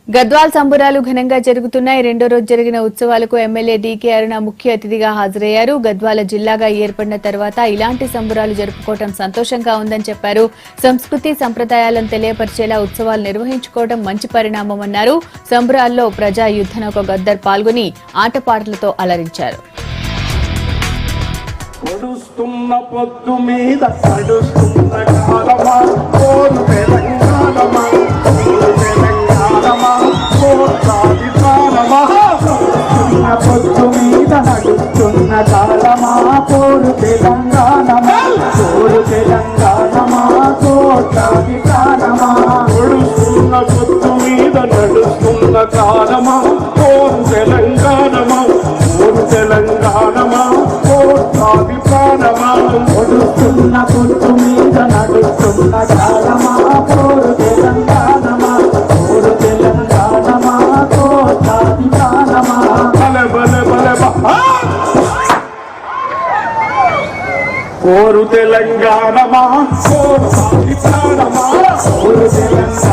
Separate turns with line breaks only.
గద్వాల్ సంబురాలు ఘనంగా జరుగుతున్నాయి. రెండో రోజు జరిగిన ఉత్సవాలకు ఎమ్మెల్యే డీకే అరుణ ముఖ్య అతిథిగా హాజరయ్యారు. గద్వాల జిల్లాగా ఏర్పడిన తర్వాత ఇలాంటి సంబురాలు జరుపుకోవడం సంతోషంగా ఉందని చెప్పారు. సంస్కృతి సంప్రదాయాలను తెలియపరిచేలా ఉత్సవాలు నిర్వహించుకోవడం మంచి పరిణామమన్నారు. సంబురాల్లో ప్రజా యుద్ధనౌక గద్దర్ పాల్గొని ఆటపాటలతో అలరించారు.
పొద్దు మీద నడుస్తున్న కాలమా పోరు తెలంగాణమా పోరు తెలంగాణమా కోట్లాది ప్రాణమా
పొడుస్తున్న పొద్దు మీద నడుస్తున్న కాలమా పోరు తెలంగాణమా పోరు తెలంగాణమా కోట్లాది ప్రాణమా
పొడుస్తున్న పొద్దు మీద నడుస్తున్న కాలమా పోరు తెలంగాణమా పోరు తెలంగాణమా కోట్లాది ప్రాణమా
పోరు తెలంగాణమా పోరు ప్రాణమా
పోరు తెలంగాణ